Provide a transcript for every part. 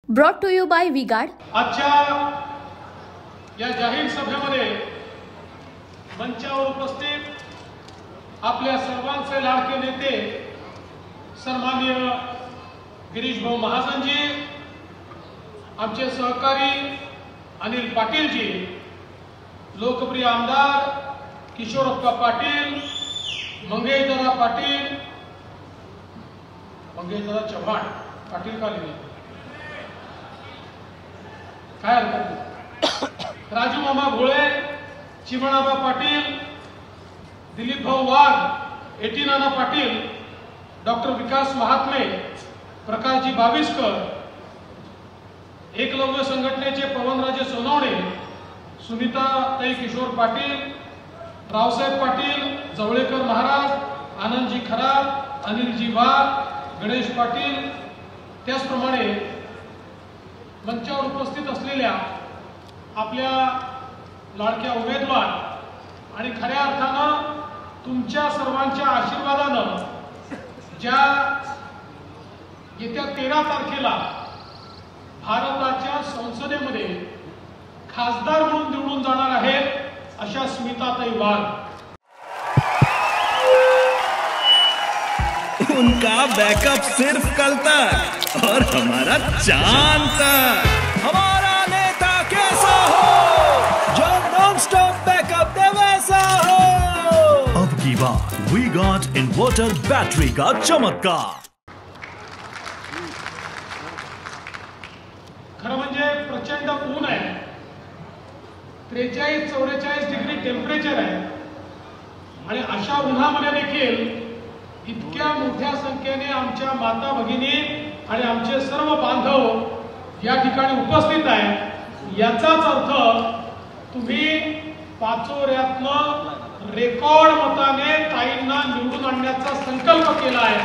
Brought to you by V-Guard. आजच्या या जाहीर सभेमध्ये मंचावर उपस्थित आपल्या सर्वांचे लाडके नेते सन्माननीय गिरीश भाऊ महाजनजी, आमचे सहकारी अनिल पाटीलजी, लोकप्रिय आमदार किशोरप्पा पाटील, मंगेशदादा पाटील, मंगेशदादा चव्हाण पाटील का लिहिले काय हरकत नाही, राजू मामा भोळे, चिमणाबा पाटील, दिलीप भाऊ वाघ, एटीनाना पाटील, डॉक्टर विकास महात्मे, प्रकाशजी बाविस्कर, एकलव्य संघटनेचे पवनराजे सोनवणे, सुनीता ताई किशोर पाटील, रावसाहेब पाटील, जवळेकर महाराज, आनंदजी खरात, अनिलजी वाघ, गणेश पाटील, त्याचप्रमाणे मंचावर उपस्थित असलेल्या आपल्या लाडक्या उमेदवार आणि खऱ्या अर्थानं तुमच्या सर्वांच्या आशीर्वादानं ज्या येत्या 13 तारखेला भारताच्या संसदेमध्ये खासदार म्हणून निवडून जाणार आहेत अशा स्मिताताई वाघ, उनका बैकअप सिर्फ कल तक और हमारा चांद तक। हमारा नेता कैसा हो जो नॉन स्टॉप बैकअप दे वैसा हो। अब की बार वी गॉट इन्वर्टर बैटरी का चमत्कार। खरं म्हणजे प्रचंड ऊन आहे, 43-44 डिग्री टेम्परेचर आहे आणि अशा उन्हामध्ये देखील इतक्या मोठ्या संख्येने आमच्या माता भगिनी आणि आमचे सर्व बांधव या ठिकाणी उपस्थित आहेत। याचाच अर्थ तुम्ही पाचोऱ्यातनं रेकॉर्ड मताने ताईंना निवडून आणण्याचा संकल्प केला आहे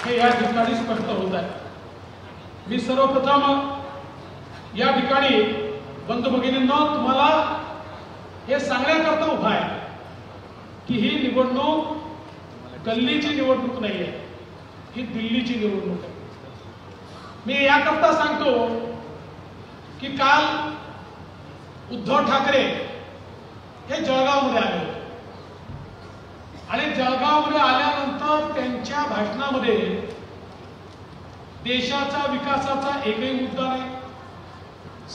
हे या ठिकाणी स्पष्ट होत आहे। मी सर्वप्रथम या ठिकाणी बंधू भगिनींना तुम्हाला हे सांगण्याकरता उभा आहे की ही निवडणूक गल्लीची निवडणूक नाहीये, ही दिल्लीची निवडणूक आहे। मी याकरता सांगतो की काल उद्धव ठाकरे हे जळगावमध्ये आले होते आणि जळगावमध्ये आल्यानंतर त्यांच्या भाषणामध्ये देशाच्या विकासाचा एकही मुद्दा नाही,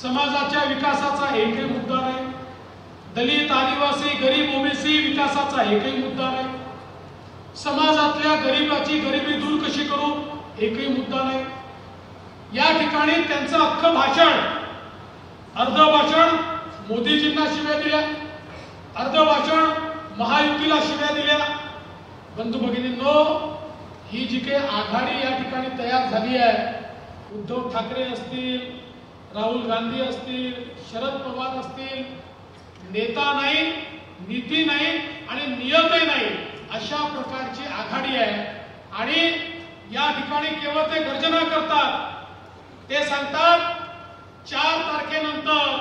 समाजाच्या विकासाचा एकही मुद्दा नाही, दलित आदिवासी गरीब ओबीसी विकासाचा एकही मुद्दा नाही, समाजातल्या गरीबाची गरिबी दूर कशी करू एकही मुद्दा नाही। या ठिकाणी त्यांचं अख्खं भाषण, अर्ध भाषण मोदीजींना शिव्या दिल्या, अर्ध भाषण महायुतीला शिव्या दिल्या। बंधू भगिनींनो, ही जी काही आघाडी या ठिकाणी तयार झाली आहे, उद्धव ठाकरे असतील, राहुल गांधी असतील, शरद पवार असतील, नेता नाही, नीती नाही आणि नियतही नाही अशा प्रकारची आघाडी आहे। आणि या ठिकाणी केवळ ते गर्जना करतात, ते सांगतात 4 तारखेनंतर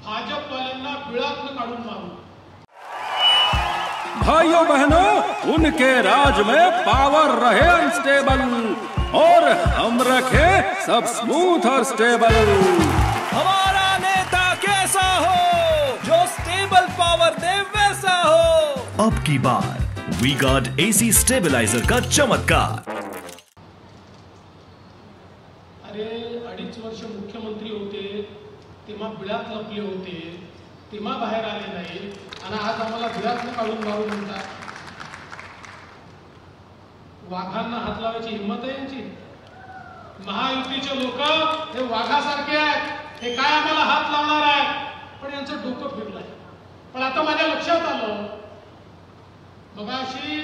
भाजपवाल्यांना बिळातून काढून मारू। भाइयों बहनों, उनके राज में पावर रहे अनस्टेबल और हम रखे सब स्मूथ और स्टेबल। हमारा नेता कैसा हो जो स्टेबल पावर दे वैसा हो। अब की बार वी गॉट एसी स्टेबलाइजर का चमत्कार। अरे 2.5 वर्ष मुख्यमंत्री होते तेव्हा बिळात लपले होते, तेव्हा बाहेर आले नाही आणि आज आम्हाला बिळात काढून मारू म्हणतात। वाघांना हात लावायची हिंमत आहे यांची? महायुतीचे लोक हे वाघासारखे आहेत, हे काय आम्हाला हात लावणार आहेत? पण यांचं डोकं फिरलंय। पण आता माझ्या लक्षात आलं, मगाशी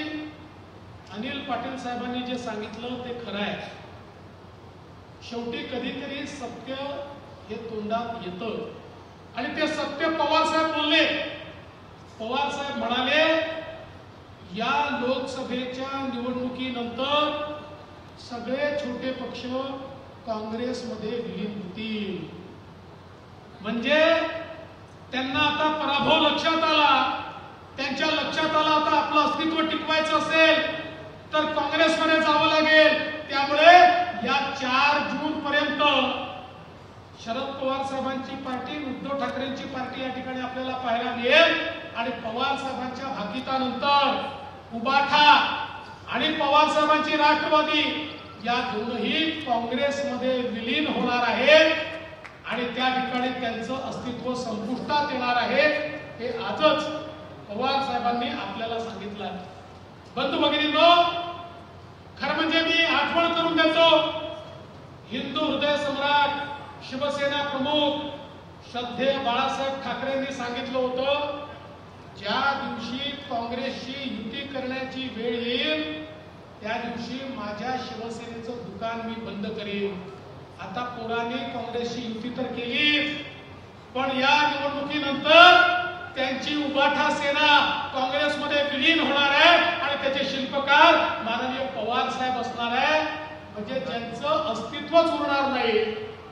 अनिल पाटील साहेबांनी जे सांगितलं ते खरं आहे। शेवटी कधीतरी सत्य हे तोंडात येतं आणि ते सत्य पवार साहेब बोलले। पवार साहेब म्हणाले, या लोकसभेच्या निवडणुकीनंतर सगळे छोटे पक्ष काँग्रेसमध्ये विलीन होतील। म्हणजे त्यांना आता पराभव लक्षात आला, त्यांच्या लक्षात आला आता आपलं अस्तित्व टिकवायचं असेल तर काँग्रेसमध्ये जावं लागेल। त्यामुळे या 4 जून पर्यंत शरद पवार साहेबांची पार्टी, उद्धव ठाकरेंची पार्टी या ठिकाणी आपल्याला पाहायला मिळेल. आणि पवार साहेबांच्या भाकितानंतर उबाठा आणि पवार साहेबांची राष्ट्रवादी या दोनही काँग्रेसमध्ये विलीन होणार आहेत आणि त्या ठिकाणी त्यांचं अस्तित्व संपुष्टात येणार आहे. हे आजच पवार साहेबांनी आपल्याला सांगितलं आहे. बंधू भगिनींनो, खरं म्हणजे मी आठवण करून देतो, हिंदू हृदय सम्राट, शिवसेना प्रमुख श्रद्धेय बाळासाहेब ठाकरेंनी सांगितलं होतं, ज्या दिवशी काँग्रेसशी युती करण्याची वेळ येईल त्या दिवशी माझ्या शिवसेनेचं दुकान मी बंद करेन. आता पोरांनी काँग्रेसशी युती तर केलीच, पण या निवडणुकीनंतर त्यांची उबाठा सेना काँग्रेसमध्ये विलीन होणार आहे आणि त्याचे शिल्पकार माननीय पवार साहेब असणार आहे. म्हणजे ज्यांचं अस्तित्वच उरणार नाही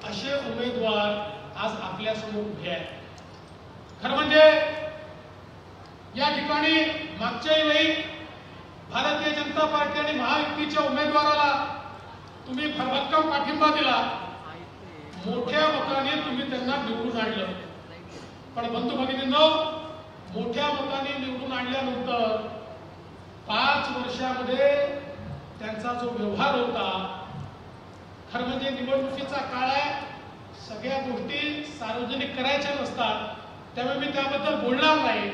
असे उमेदवार आज आपल्या समोर उभे आहेत. खरं म्हणजे या ठिकाणी मागच्याही वेळी भारतीय जनता पार्टी आणि महायुतीच्या उमेदवाराला तुम्ही भरभक्कम पाठिंबा दिला, मोठ्या मताने तुम्ही त्यांना निवडून आणलं. पण बंधू भगिनींनो, मोठ्या मताने निवडून आणल्यानंतर 5 वर्षामध्ये त्यांचा जो व्यवहार होता, खरं म्हणजे निवडणुकीचा काळ आहे, सगळ्या गोष्टी सार्वजनिक करायच्या नसतात, त्यामुळे मी त्याबद्दल बोलणार नाही.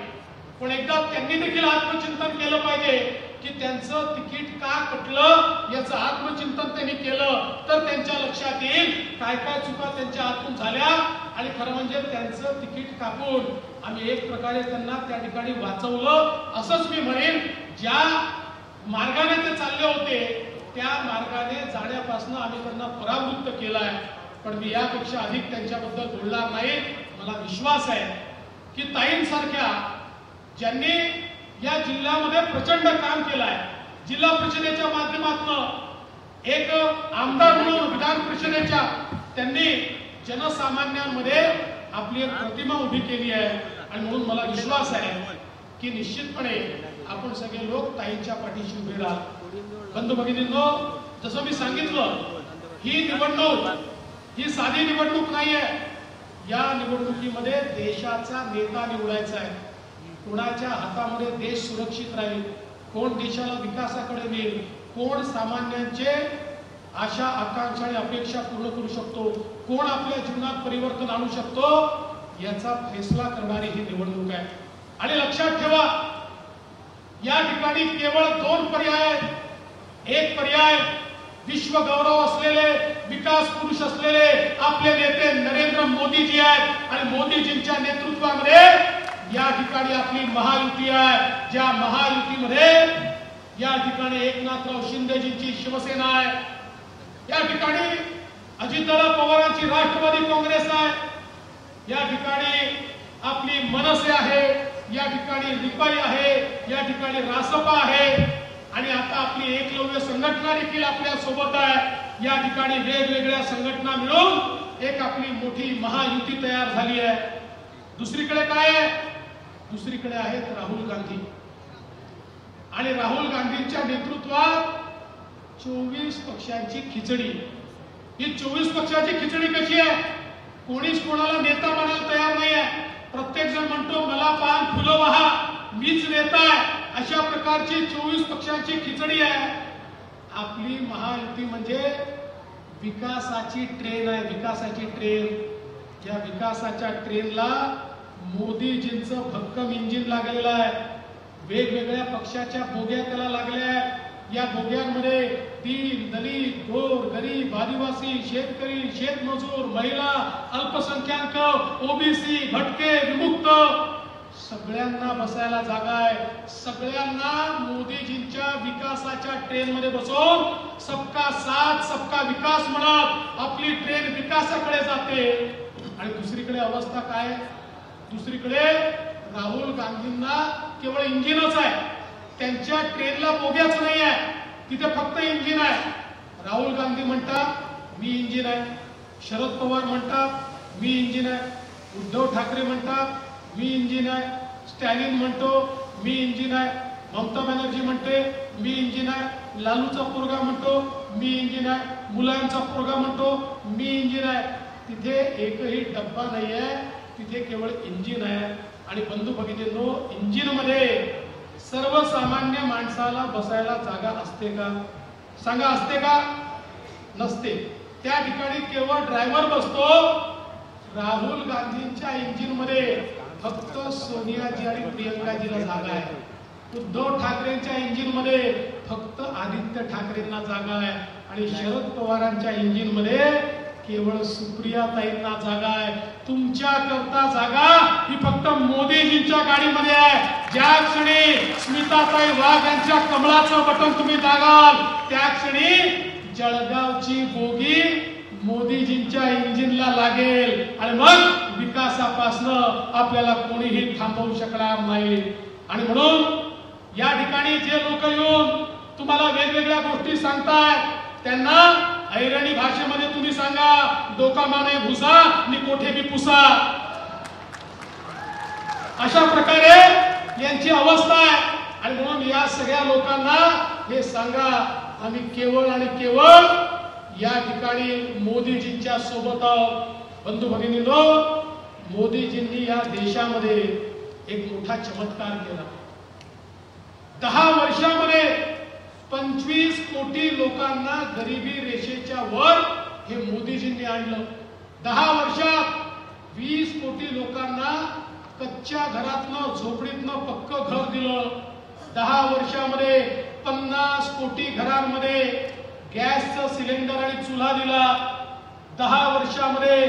पण एकदा त्यांनी देखील आत्मचिंतन केलं पाहिजे की त्यांचं तिकीट का कटलं, याचं आत्मचिंतन त्यांनी केलं तर त्यांच्या लक्षात येईल काय काय चुका त्यांच्या हातून झाल्या. आणि खरं म्हणजे त्यांचं तिकीट कापून आम्ही एक प्रकारे त्यांना त्या ठिकाणी वाचवलं असंच मी म्हणेन. ज्या मार्गाने ते चालले होते त्या मार्गाने जाण्यापासून आम्ही त्यांना परावृत्त केलाय. पण मी यापेक्षा अधिक त्यांच्याबद्दल बोलणार नाही. मला विश्वास आहे की ताईंसारख्या ज्यांनी या जिल्ह्यामध्ये प्रचंड काम केलं आहे, जिल्हा परिषदेच्या माध्यमातून एक आमदार म्हणून विधान परिषदेच्या त्यांनी जनसामान्यांमध्ये आपली एक प्रतिमा उभी केली आहे. आणि म्हणून मला विश्वास आहे की निश्चितपणे आपण सगळे लोक ताईंच्या पाठीशी उभे राहू. बंधू भगिनींनो, जसं मी सांगितलं, ही निवडणूक ही साधी निवडणूक नाहीये. या निवडणुकीमध्ये देशाचा नेता निवडायचा आहे. कोणाच्या हातामध्ये देश सुरक्षित राहील, कोण देशाला विकासाकडे नेईल, कोण सामान्यांचे आशा आकांक्षा आणि अपेक्षा पूर्ण करू शकतो, कोण आपल्या जीवनात परिवर्तन आणू शकतो, याचा फैसला करणारी ही निवडणूक आहे. आणि लक्षात ठेवा, या ठिकाणी केवळ 2 पर्याय आहेत. एक पर्याय विश्व गौरव असलेले, विकास पुरुष असलेले आपले नेते नरेंद्र मोदीजी आहेत आणि मोदीजींच्या नेतृत्वामध्ये या ठिकाणी आपली महायुती आहे. ज्या महायुतीमध्ये या ठिकाणी एकनाथराव शिंदेजींची शिवसेना आहे, या ठिकाणी अजितदादा पवारांची राष्ट्रवादी काँग्रेस आहे, या ठिकाणी आपली मनसे आहे, या ठिकाणी रिपाई आहे, या ठिकाणी रासपा आहे आणि आता आपली एकलव्य संघटना देखील आपल्या सोबत आहे. या ठिकाणी वेगवेगळ्या संघटना मिळून एक आपली मोठी महायुती तयार झाली आहे. दुसरीकडे काय आहे? दुसरीकडे आहेत राहुल गांधी. आणि राहुल गांधींच्या नेतृत्वात 24 पक्षांची खिचडी. ही 24 पक्षाची खिचडी कशी आहे? कोणीच कोणाला नेता बनायला तयार नाही आहे. प्रत्येक जण म्हणतो मला पान फुलं वाहा, मीच नेता आहे. अशा प्रकारची 24 पक्षांची खिचडी आहे. आपली महायुती म्हणजे विकासाची ट्रेन आहे. विकासाची ट्रेन. या विकासाच्या ट्रेनला मोदीजींचं भक्कम इंजिन लागलेलं आहे. वेगवेगळ्या पक्षाच्या बोग्या त्याला लागल्या आहेत. या बोग्यांमध्ये दीन, दलित, गोर, गरीब, आदिवासी, शेतकरी, शेतमजूर, महिला, अल्पसंख्याक, ओबीसी, भटके, विमुक्त सगळ्यांना बसायला जागा आहे. सगळ्यांना मोदीजींच्या विकासाच्या ट्रेन मध्ये बसवून सबका साथ सबका विकास म्हणत आपली ट्रेन विकासाकडे जाते. आणि दुसरीकडे अवस्था काय? दुसरीकडे राहुल गांधींना केवळ इंजिनच आहे. त्यांच्या ट्रेनला बोग्याच नाही आहे, तिथे फक्त इंजिन आहे. राहुल गांधी म्हणतात मी इंजिन आहे, शरद पवार म्हणतात मी इंजिन आहे, उद्धव ठाकरे म्हणतात मी इंजिन आहे, स्टॅलिन म्हणतो मी इंजिन आहे, ममता बॅनर्जी म्हणते मी इंजिन आहे, लालूचा पोरगा म्हणतो मी इंजिन आहे, मुलायमचा पोरगा म्हणतो मी इंजिन आहे. तिथे एकही डब्बा नाही आहे, तिथे केवळ इंजिन आहे. आणि बंधू भगिनींनो, इंजिन मध्ये सर्वसामान्य माणसाला बसायला जागा असते का? सांगा, असते का? नसते. त्या ठिकाणी केवळ ड्रायव्हर बसतो. राहुल गांधींच्या इंजिन मध्ये फक्त सोनियाजी आणि प्रियंकाजीला जागा आहे. उद्धव ठाकरेंच्या इंजिन मध्ये फक्त आदित्य ठाकरेंना जागा आहे. आणि शरद पवारांच्या इंजिन मध्ये केवळ सुप्रियाताईंना जागा आहे. तुमच्या करता जागा ही फक्त मोदीजींच्या गाडीमध्ये आहे. ज्या क्षणी स्मिताताई वाघ यांच्या कमळाचं बटन तुम्ही दाबाल, त्या क्षणी जळगावची बोगी मोदीजींच्या इंजिनला लागेल आणि मग विकासापासनं आपल्याला कोणीही थांबवू शकणार नाही. आणि म्हणून या ठिकाणी जे लोक येऊन तुम्हाला वेगवेगळ्या गोष्टी सांगतायत, त्यांना ऐरणी भाषेमध्ये तुम्ही सांगा, डोका माने भुसा आणि कोठे बी पुसा. अशा प्रकारे यांची अवस्था आहे. आणि म्हणून या सगळ्या लोकांना हे सांगा, आम्ही केवळ आणि केवळ या ठिकाणी मोदीजींच्या सोबत आहोत. बंधू भगिनींनो, मोदीजींनी या देशामध्ये एक मोठा चमत्कार केला. 10 वर्षामध्ये 25 कोटी लोकांना गरिबी रेषेच्या वर हे मोदीजींनी आणलं. 10 वर्षात 20 कोटी लोकांना कच्च्या घरातनं, झोपडीतनं पक्क घर दिलं. 10 वर्षामध्ये 50 कोटी घरांमध्ये गॅसचं सिलेंडर आणि चुला दिला. 10 वर्षामध्ये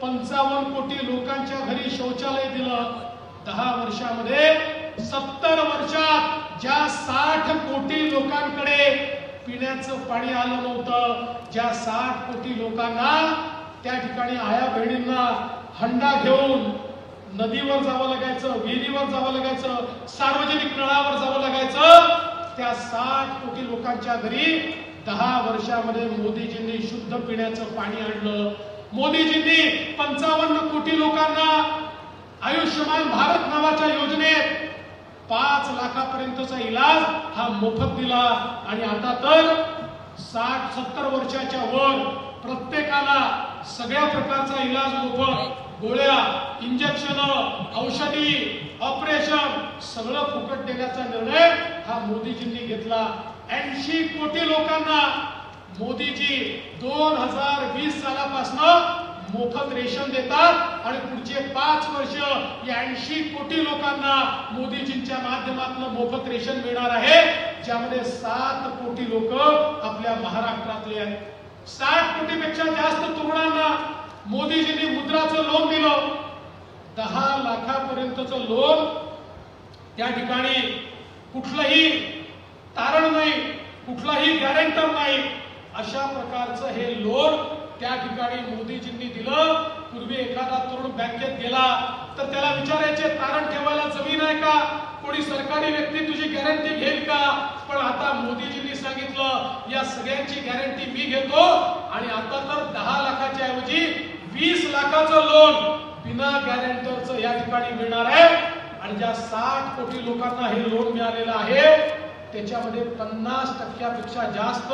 55 कोटी लोकांच्या घरी शौचालय दिलं. 10 वर्षामध्ये 70 वर्षात ज्या 60 कोटी लोकांकडे पिण्याचं पाणी आलं नव्हतं, ज्या 60 कोटी लोकांना त्या ठिकाणी आया बहिणींना हंडा घेऊन नदीवर जावं लागायचं, विहिरीवर जावं लागायचं, सार्वजनिक नळावर जावं लागायचं, त्या 60 कोटी लोकांच्या घरी 10 वर्षामध्ये मोदीजींनी शुद्ध पिण्याचं पाणी आणलं. मोदीजींनी 55 कोटी लोकांना आयुष्यमान भारत नावाच्या योजनेत 5 लाखापर्यंतचा इलाज हा मोफत दिला. आणि आता तर 60-70 वर्षाच्या वर प्रत्येकाला सगळ्या प्रकारचा इलाज मोफत, गोळ्या, इंजेक्शन, औषधी, ऑपरेशन सगळं फुकट देण्याचा निर्णय हा मोदीजींनी घेतला. 80 कोटी लोकांना मोदीजी 2020 सालापासून मोफत रेशन देतात. आणि पुढचे 5 वर्ष या 80 कोटी लोकांना मोदीजींच्या माध्यमातून मोफत रेशन मिळणार आहे, ज्यामध्ये 7 कोटी लोक आपल्या महाराष्ट्रातले आहेत. 60 कोटीपेक्षा जास्त तरुणांना मोदीजींनी मुद्राचं लोन दिलं. 10 लाखापर्यंतचं लोन. त्या ठिकाणी कुठलंही तारण नाही, कुठलाही गॅरेंटर नाही, अशा प्रकारचं हे लोन त्या ठिकाणी मोदीजींनी दिलं. पूर्वी एखादा तरुण बँकेत गेला तर त्याला विचारायचे, तारण ठेवायला जमीन आहे का, कोणी सरकारी व्यक्ती तुझी गॅरंटी घेईल का? पण आता मोदीजींनी सांगितलं, या सगळ्यांची गॅरंटी मी घेतो. आणि आता तर 10 लाखाच्या ऐवजी 20 लाखाचं लोन बिना गॅरंटरचं या ठिकाणी मिळणार आहे. आणि ज्या 60 कोटी लोकांना हे लोन मिळालेलं आहे, त्याच्यामध्ये 50% जास्त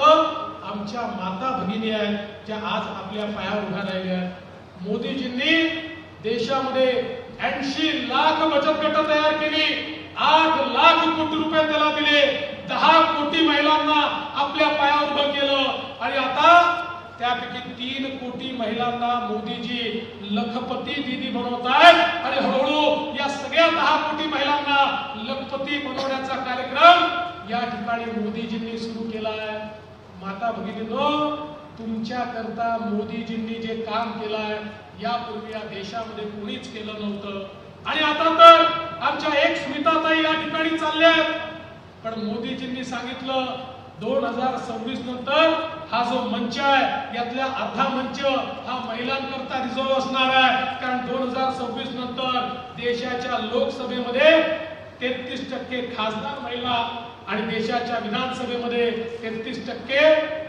आमच्या माता भगिनी आहेत, ज्या आज आपल्या पायावर उभ्या राहिल्या आहेत. मोदीजींनी देशामध्ये 80 लाख बचत गट तयार केली. 8 लाख कोटी रुपये त्याला दिले. 10 कोटी महिलांना आपल्या पायावर उभं केलं. आणि आता त्यापैकी 3 कोटी महिलांना मोदीजी लखपती दीदी बनवतायत. आणि हळूहळू या सगळ्या 10 कोटी महिलांना लखपती बनवण्याचा कार्यक्रम या ठिकाणी मोदीजींनी सुरू केला आहे. माता भगिनींनो, तुमच्या करता मोदीजींनी जे काम केलं आहे, यापूर्वी या देशामध्ये कोणीच केलं नव्हतं. आणि आता तर आमच्या एक स्मिताताई या ठिकाणी चालल्या आहेत. पण मोदीजींनी सांगितलं 2026 नंतर हा जो मंच आहे, यातल्या अर्धा मंच हा महिलांकरता रिझर्व असणार आहे. कारण 2026 नंतर देशाच्या लोकसभेमध्ये 33% खासदार महिला आणि देशाच्या विधानसभेमध्ये 33%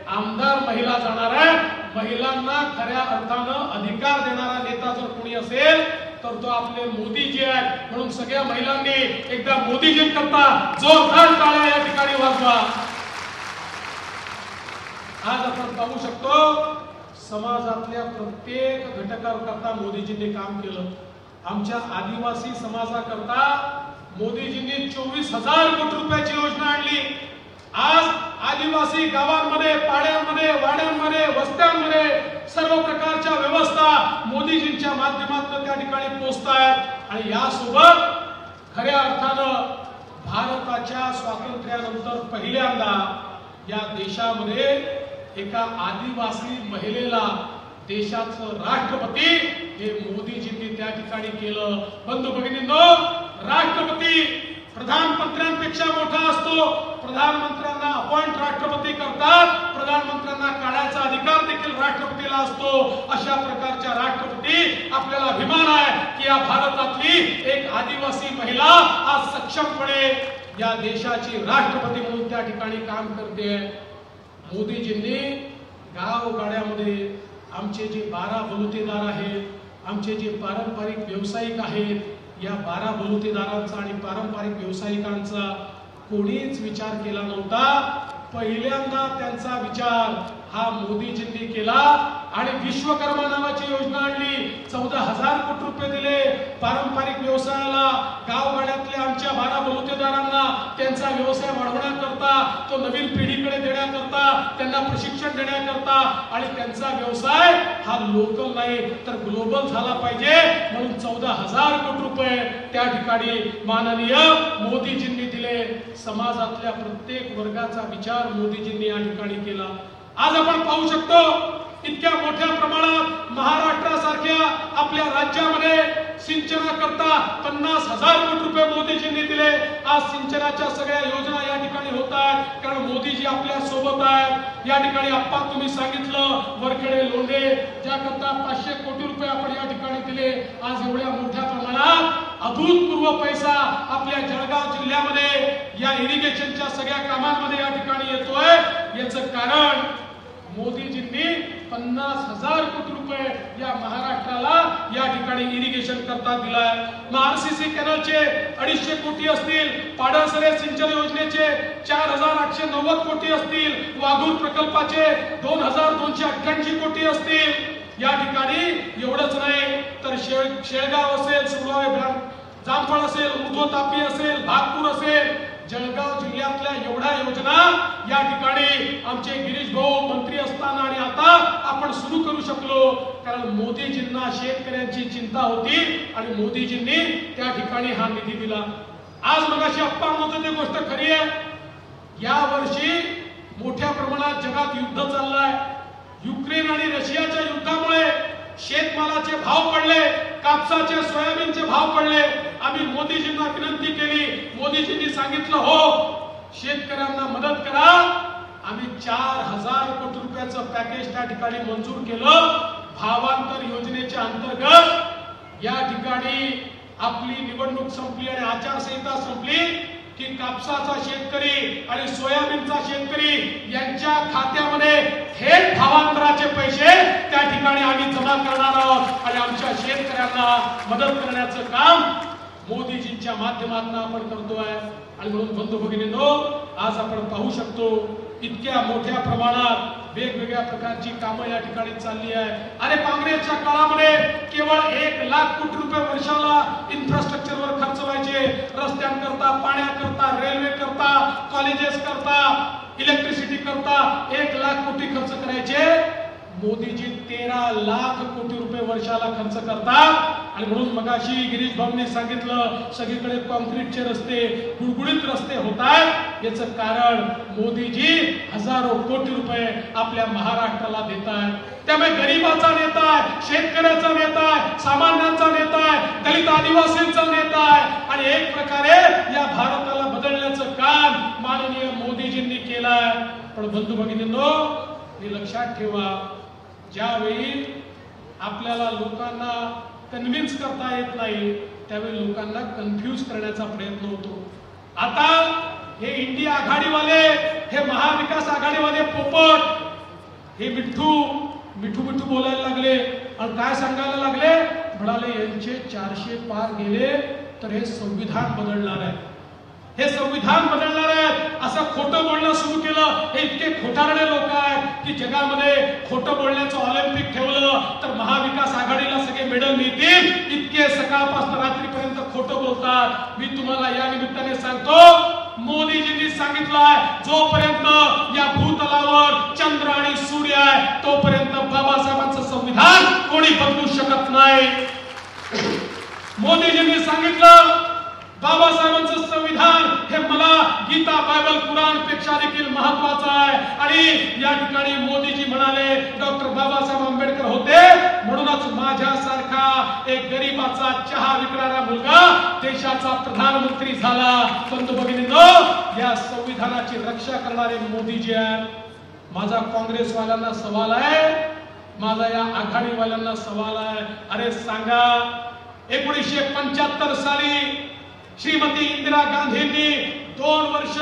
आमदार महिला जाणार आहे. महिलांना खऱ्या अर्थानं अधिकार देणारा नेता जर कोणी असेल तर तो आपले मोदीजी आहेत. म्हणून सगळ्या महिलांनी एकदा मोदीजींकरता जोरदार टाळ्या या ठिकाणी वाजवा. आज आपण पाहू शकतो समाजातल्या प्रत्येक घटकाकरता मोदीजींनी काम केलं. आमच्या आदिवासी समाजाकरता मोदीजींनी 24,000 कोटी रुपयाची योजना आणली. आज आदिवासी गावांमध्ये, पाड्यांमध्ये, वाड्यांमध्ये, वस्त्यांमध्ये सर्व प्रकारच्या व्यवस्था मोदीजींच्या माध्यमातून त्या ठिकाणी पोहोचतायत. आणि यासोबत खऱ्या अर्थानं भारताच्या स्वातंत्र्यानंतर पहिल्यांदा या देशामध्ये एका आदिवासी महिलेला देशाचं राष्ट्रपती हे मोदीजींनी त्या ठिकाणी केलं. बंधू भगिनींनो, राष्ट्रपती प्रधानमंत्र्यांपेक्षा मोठा असतो. प्रधानमंत्र्यांना अपॉइंट राष्ट्रपती करतात, प्रधानमंत्र्यांना काढायचा अधिकार देखील राष्ट्रपतीला असतो. अशा प्रकारच्या राष्ट्रपती आपल्याला अभिमान आहे की या भारतातली एक आदिवासी महिला आज सक्षमपणे या देशाची राष्ट्रपती म्हणून त्या ठिकाणी काम करते. मोदीजींनी गावगाड्यामध्ये आमचे जे 12 बलुतेदार आहेत, आमचे जे पारंपरिक व्यावसायिक आहेत, या 12 बलुतेदारांचा आणि पारंपरिक व्यावसायिकांचा कोणीच विचार केला नव्हता. पहिल्यांदा त्यांचा विचार हा मोदीजींनी केला आणि विश्वकर्मा नावाची योजना आणली. 14,000 कोटी रुपये दिले पारंपरिक व्यवसायाला. गावगाड्यातल्या आमच्या 12 बलुतेदारांना त्यांचा व्यवसाय वाढवण्याकरता, तो नवीन पिढीकडे देण्याकरता, त्यांना प्रशिक्षण देण्याकरता आणि त्यांचा व्यवसाय हा लोकल नाही तर ग्लोबल झाला पाहिजे म्हणून 14,000 कोटी रुपये त्या ठिकाणी माननीय मोदीजींनी दिले. समाजातल्या प्रत्येक वर्गाचा विचार मोदीजींनी या ठिकाणी केला. आज आपण पाहू शकतो इतक्या मोठ्या प्रमाणात महाराष्ट्रासारख्या आपल्या राज्यामध्ये सिंचनाकरता 50,000 कोटी रुपये मोदीजींनी दिले. आज सिंचनाच्या सगळ्या योजना या ठिकाणी होत आहेत कारण मोदीजी आपल्या सोबत आहेत. या ठिकाणी आप्पा तुम्ही सांगितलं वरखेडे लोंढे ज्याकरता 500 कोटी रुपये आपण या ठिकाणी दिले. आज एवढ्या मोठ्या प्रमाणात अभूतपूर्व पैसा आपल्या जळगाव जिल्ह्यामध्ये या इरिगेशनच्या सगळ्या कामांमध्ये या ठिकाणी येतोय. याचं कारण मोदीजींनी 50,000 कोटी रुपये या महाराष्ट्राला या ठिकाणी इरिगेशन करता दिलाय. मग आरसीसी कॅनलचे 250 कोटी असतील, पाडळसरे सिंचन योजनेचे 4,890 कोटी असतील, वाघूर प्रकल्पाचे 2,288 कोटी असतील. या ठिकाणी एवढंच नाही तर शेळगाव असेल, सुरगाव, जामफळ असेल, उर्ध्व तापी असेल, भागपूर असेल, जळगाव जिल्ह्यातल्या एवढ्या योजना या ठिकाणी आमचे गिरीश भाऊ मंत्री असताना आणि आता आपण सुरू करू शकलो कारण मोदीजींना शेतकऱ्यांची चिंता होती आणि मोदीजींनी त्या ठिकाणी हा निधी दिला. आज मगाशी अप्पा म्हणत होते गोष्ट खरी आहे. या वर्षी मोठ्या प्रमाणात जगात युद्ध चाललंय. युक्रेन आणि रशियाच्या युद्धामुळे शेतमालाचे भाव पडले, कापसाचे, सोयाबीनचे भाव पडले. आम्ही मोदीजींना विनंती केली. मोदीजींनी सांगितलं हो शेतकऱ्यांना मदत करा. आम्ही 4,000 कोटी रुपयाचं पॅकेज त्या ठिकाणी मंजूर केलं. भावांतर योजनेच्या अंतर्गत या ठिकाणी आपली निवडणूक संपली आणि आचारसंहिता संपली की कापसाचा शेतकरी आणि सोयाबीनचा शेतकरी यांच्या खात्यामध्ये थेट भावांतराचे पैसे त्या ठिकाणी आम्ही जमा करणार आहोत आणि आमच्या शेतकऱ्यांना मदत करण्याचं काम मोदीजींच्या माध्यमातून आपण करतोय. आणि म्हणून बंधू भगिनींनो, आज आपण पाहू शकतो इतक्या मोठ्या प्रमाणात वेगवेगळ्या प्रकारची कामं या ठिकाणी चालली आहे. अरे काँग्रेसच्या काळामध्ये केवळ 1,00,000 कोटी रुपये वर्षाला इन्फ्रास्ट्रक्चरवर खर्च व्हायचे. रस्त्यांकरता, पाण्याकरता, रेल्वे करता, कॉलेजेस करता, इलेक्ट्रिसिटी करता 1,00,000 कोटी खर्च करायचे. मोदीजी 13,00,000 कोटी रुपये वर्षाला खर्च करतात. आणि म्हणून मगाशी गिरीश भाऊंनी सांगितलं सगळीकडे कॉन्क्रीटचे रस्ते, गुळगुळीत रस्ते होत आहेत. याचं कारण मोदीजी हजारो कोटी रुपये आपल्या महाराष्ट्राला देत आहेत. त्यामुळे गरीबाचा नेता आहे, शेतकऱ्याचा नेता आहे, सामान्यांचा नेता आहे, दलित आदिवासींचा नेता आहे आणि एक प्रकारे या भारताला बदलण्याचं काम माननीय मोदीजींनी केलंय. पण बंधू भगिनींनो, हे लक्षात ठेवा, ज्यावेळी आपल्याला लोकांना कन्व्हिन्स करता येत नाही त्यावेळी लोकांना कन्फ्यूज करण्याचा प्रयत्न होतो. आता हे इंडिया आघाडीवाले, हे महाविकास आघाडीवाले पोपट हे मिठू मिठू मिठू बोलायला लागले आणि काय सांगायला लागले, म्हणाले यांचे 400 पार गेले तर हे संविधान बदलणार आहे. हे संविधान बदलणार आहेत असं खोटं बोलणं सुरू केलं. हे इतके खोटारडे लोक आहेत की जगामध्ये खोटं बोलण्याचं ऑलिम्पिक ठेवलं तर महाविकास आघाडीला सगळे मेडल मिळतील, इतके सकाळपासून रात्रीपर्यंत खोटं बोलतात. मी तुम्हाला या निमित्ताने सांगतो, मोदीजींनी सांगितलंय जोपर्यंत या भूतलावर चंद्र आणि सूर्य आहे तोपर्यंत बाबासाहेबांचं संविधान कोणी बदलू शकत नाही. मोदीजींनी सांगितलं बाबासाहेबांचं संविधान हे मला गीता बायबल कुराण पेक्षा देखील महत्वाचं आहे. आणि या ठिकाणी मोदीजी म्हणाले डॉक्टर बाबासाहेब आंबेडकर होते म्हणूनच माझ्यासारखा एक गरीबाचा चहा विकणारा मुलगा देशाचा प्रधानमंत्री झाला. बंधू भगिनींनो, या संविधानाची रक्षा करणारे मोदीजी आहेत. माझा काँग्रेसवाल्यांना सवाल आहे, माझा या आघाडीवाल्यांना सवाल आहे, अरे सांगा 1975 साली श्रीमती इंदिरा गांधींनी 2 वर्ष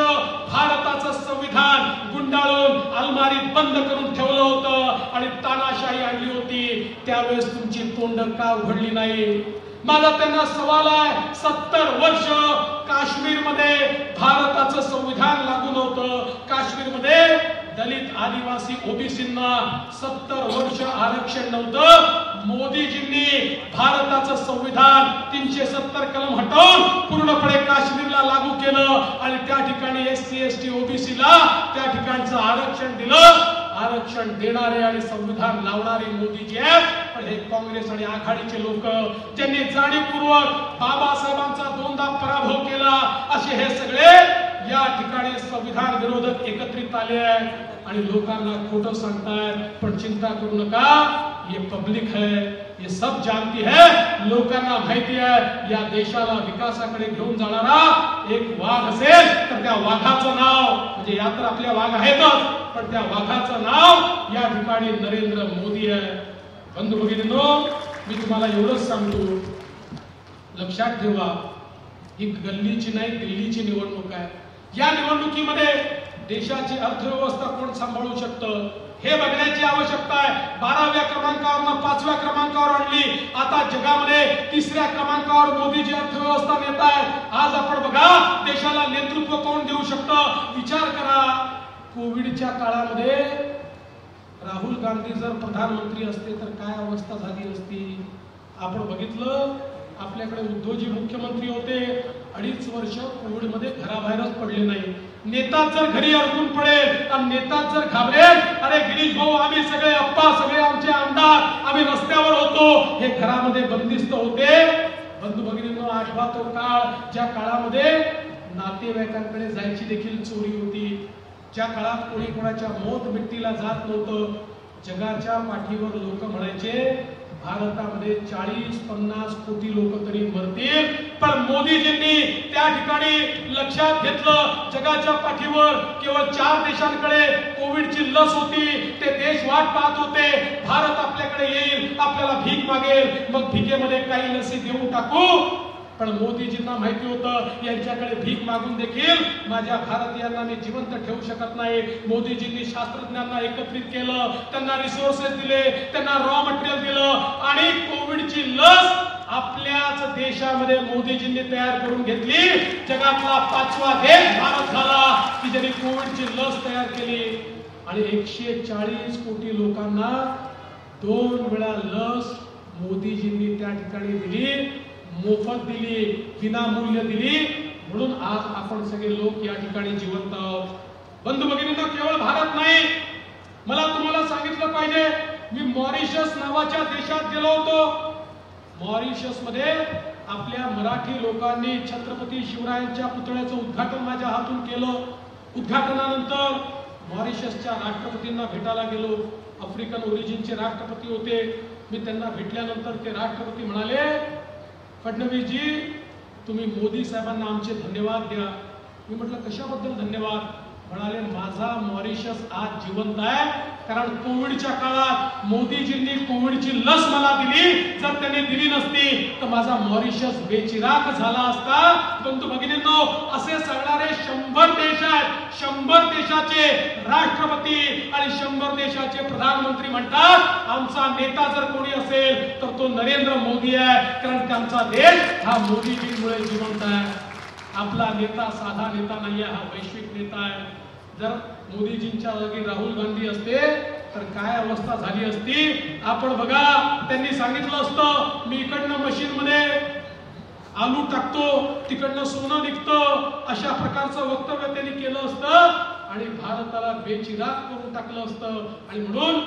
भारताचं संविधान गुंडाळून अलमारीत बंद करून ठेवलं होतं आणि तानाशाही आणली होती. त्यावेळेस तुमची तोंड का उघडली नाही? माझा त्यांना सवाल आहे, 70 वर्ष काश्मीरमध्ये भारताचं संविधान लागू नव्हतं. काश्मीरमध्ये दलित आदिवासी ओबीसींना 70 वर्ष आरक्षण नव्हतं. मोदीजींनी भारताचं संविधान 370 कलम हटवून पूर्णपणे काश्मीरला लागू केलं आणि त्या ठिकाणी एससी एसटी ओबीसीला त्या ठिकाणचं आरक्षण दिलं. आरक्षण देणारे आणि संविधान लावणारे मोदीजी आहेत. पण हे काँग्रेस आणि आघाडीचे लोक ज्यांनी जाणीवपूर्वक बाबासाहेबांचा 2दा पराभव केला असे हे सगळे या ठिकाणी संविधान विरोधक एकत्रित आले आहेत आणि लोकांना खोटं सांगतायत. पण चिंता करू नका, ये पब्लिक है, ये सब जानती है. लोकांना माहिती आहे या देशाला विकासाकडे घेऊन जाणारा एक वाघ असेल तर त्या वाघाचं नाव म्हणजे या तर आपल्या वाघ आहेतच, पण त्या वाघाचं नाव या ठिकाणी नरेंद्र मोदी आहे. बंधू भगिनींनो, मी तुम्हाला एवढंच सांगतो, लक्षात ठेवा ही गल्लीची नाही दिल्लीची निवडणूक आहे. या निवडणुकीमध्ये देशाची अर्थव्यवस्था कोण सांभाळू शकतं हे बघण्याची आवश्यकता आहे. 12व्या क्रमांकावर 5व्या क्रमांकावर आणली, आता जगामध्ये 3ऱ्या क्रमांकावर मोदीजी अर्थव्यवस्था नेत आहेत. आज आपण बघा देशाला नेतृत्व कोण देऊ शकतं विचार करा. कोविडच्या काळामध्ये राहुल गांधी जर प्रधानमंत्री असते तर काय अवस्था झाली असती? आपण बघितलं आपल्याकडे उद्धवजी मुख्यमंत्री होते, 2.5 वर्ष कोविडमध्ये घराबाहेरच पडले नाही. नेताच जर घरी अडकून पडेल आणि नेताच जर घाबरेल, अरे गिरीश भाऊ आम्ही सगळे अप्पा सगळे आमचे आमदार आम्ही रस्त्यावर होतो, हे घरामध्ये बंदिस्त होते. बंधू भगिनींनो, आठवा तो काळ ज्या काळामध्ये नातेवाईकांकडे जायची देखील चोरी होती, ज्या काळात कोणी कोणाच्या मौत मिट्टीला जात नव्हतं. जगाच्या पाठीवर लोक म्हणायचे भारतामध्ये 40-50 कोटी लोक तरी मरतील, पण मोदीजींनी त्या ठिकाणी लक्षात घेतलं जगाच्या पाठीवर केवळ 4 देशांकडे कोविडची लस होती. ते देश वाट पाहत होते भारत आपल्याकडे येईल, आपल्याला भीक मागेल, मग भीकेमध्ये काही लसी देऊन टाकू. पण मोदीजींना माहिती होतं यांच्याकडे भीक मागून देखील माझ्या भारतीयांना मी जिवंत ठेवू शकत नाही. मोदीजींनी शास्त्रज्ञांना एकत्रित केलं, त्यांना रिसोर्सेस दिले, त्यांना रॉ मटेरियल दिलं आणि कोविडची लस आपल्याच देशामध्ये मोदीजींनी तयार करून घेतली. जगातला 5वा देश भारत झाला की ज्यांनी कोविडची लस तयार केली आणि 140 कोटी लोकांना 2 वेळा लस मोदीजींनी त्या ठिकाणी दिली, मोफत दिली, विनामूल्य दिली. म्हणून आज आपण सगळे लोक या ठिकाणी जिवंत आहोत. बंधू भगिनींनो, केवळ भारत नाही, मला तुम्हाला सांगितलं पाहिजे, मी मॉरिशस नावाच्या देशात गेलो होतो. मॉरिशस मध्ये आपल्या मराठी लोकांनी छत्रपती शिवरायांच्या पुतळ्याचं उद्घाटन माझ्या हातून केलं. उद्घाटनानंतर मॉरिशसच्या राष्ट्रपतींना भेटायला गेलो. आफ्रिकन ओरिजिनचे राष्ट्रपती होते. मी त्यांना भेटल्यानंतर ते राष्ट्रपती म्हणाले, फडणवीस जी तुम्ही मोदी साहेबांना आमचे धन्यवाद द्या. मी म्हटलं कशाबद्दल धन्यवाद? म्हणाले माझा मॉरिशस आज जिवंत आहे कारण कोविडच्या काळात मोदीजींनी कोविडची लस मला दिली. जर त्यांनी दिली नसती तर माझा मॉरिशस बेचिराख झाला असता. बंधू भगिनींनो, असे सांगणारे 100 देश आहेत. 100 देशाचे राष्ट्रपती आणि 100 देशाचे प्रधानमंत्री म्हणतात आमचा नेता जर कोणी असेल तर तो नरेंद्र मोदी आहे, कारण त्यांचा देश हा मोदीजींमुळे जिवंत आहे. आपला नेता साधा नेता नाही आहे, हा वैश्विक नेता आहे. जर मोदीजींच्या जागी राहुल गांधी असते तर काय अवस्था झाली असती आपण बघा. त्यांनी सांगितलं असतं मी इकडनं मशीन मध्ये आलू टाकतो तिकडनं सोनं निघतं, अशा प्रकारचं वक्तव्य त्यांनी केलं असतं आणि भारताला बेचिराग करून टाकलं असतं. आणि म्हणून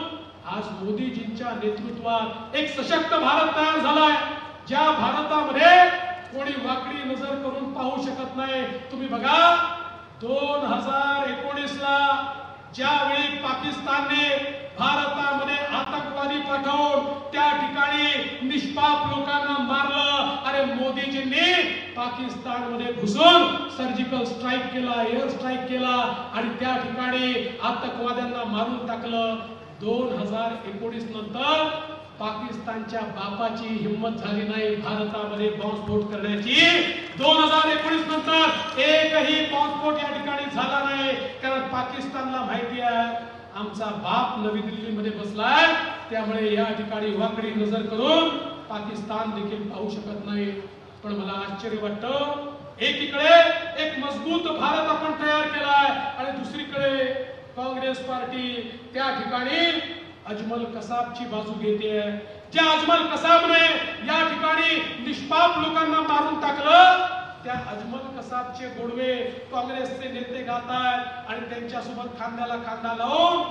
आज मोदीजींच्या नेतृत्वात एक सशक्त भारत तयार झालाय, ज्या भारतामध्ये कोणी वाकडी नजर करून पाहू शकत नाही. तुम्ही बघा 2019 ला ज्यावेळी पाकिस्तानने भारतामध्ये आतंकवादी पाठवून त्या ठिकाणी निष्पाप लोकांना मारलं, अरे मोदीजींनी पाकिस्तानमध्ये घुसून सर्जिकल स्ट्राईक केला, एअर स्ट्राईक केला आणि त्या ठिकाणी आतंकवाद्यांना मारून टाकलं. 2019 नंतर पाकिस्तानच्या बापाची हिम्मत झाली नाही भारतामध्ये बॉम्बस्फोट करण्याची. 2019 नंतर एकही बॉम्बस्फोट या ठिकाणी झाला नाही, कारण पाकिस्तानला माहिती आहे आमचा बाप नवी दिल्लीमध्ये बसलाय, त्यामुळे या ठिकाणी वाकडी नजर करून पाकिस्तान देखील पाहू शकत नाही. पण मला आश्चर्य वाटतं, एकीकडे एक मजबूत भारत आपण तयार केलाय आणि दुसरीकडे काँग्रेस पार्टी त्या ठिकाणी अजमल कसाबची बाजू घेते. ज्या अजमल कसाबने या ठिकाणी निष्पाप लोकांना मारून टाकलं, त्या अजमल कसाबचे गोडवे काँग्रेसचे नेते गातात आणि त्यांच्यासोबत खांद्याला खांदा लावून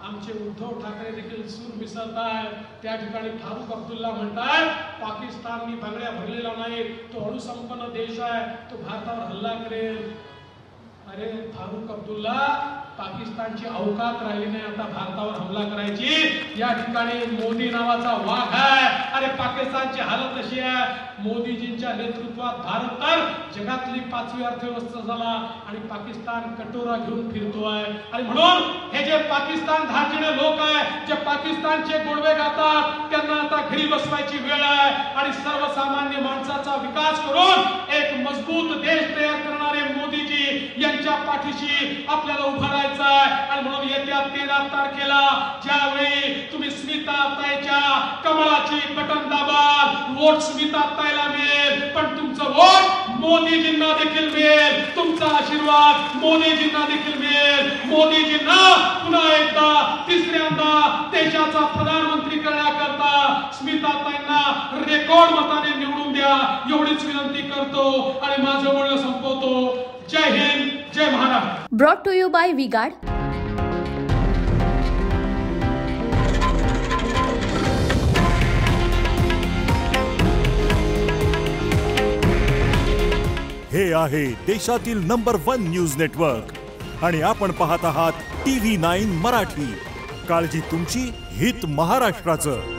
आमचे उद्धव ठाकरे देखील सूर मिसळतात. त्या ठिकाणी फारुख अब्दुल्ला म्हणतात पाकिस्तान मी बांगड्या भरलेला नाही, तो अणुसंपन्न देश आहे, तो भारतावर हल्ला करेल. अरे फारुख अब्दुल्ला, पाकिस्तानची अवकात राहिली नाही आता भारतावर हमला करायची. या ठिकाणी मोदी नावाचा वाघ आहे. अरे पाकिस्तानची हालत अशी आहे, मोदीजींच्या नेतृत्वात भारत तर जगातली 5वी अर्थव्यवस्था झाला आणि पाकिस्तान कटोरा घेऊन फिरतोय. आणि म्हणून हे जे पाकिस्तान धार्जिणे लोक आहे, जे पाकिस्तानचे गोडवे गातात, त्यांना आता घरी बसवायची वेळ आहे आणि सर्वसामान्य माणसाचा विकास करून एक मजबूत देश तयार करणारे मोदीजी यांच्या पाठीशी आपल्याला उभा राहायचं आहे. आणि म्हणून येत्या 13 तारखेला ज्यावेळी तुम्ही स्मिता ताईच्या कमळाची बटन दाबाल, वोट स्मिता ताईला मिळेल, पण तुमचं वोट मोदीजींना देखील मिळेल, तुमचा आशीर्वाद मोदीजींना देखील मिळेल. मोदीजींना पुन्हा एकदा तिसऱ्यांदा देशाचा प्रधानमंत्री करण्याकरता स्मिता ताईंना रेकॉर्ड मताने निवडून द्या, एवढीच विनंती करतो आणि माझं बोलणं संपवतो. जय हिंद, जय Maharashtra. Brought to you by V-Guard. हे आहे देशातील नंबर 1 न्यूज नेटवर्क आणि आपण पाहत आहात TV9 मराठी. काळजी तुमची, हित महाराष्ट्राचं.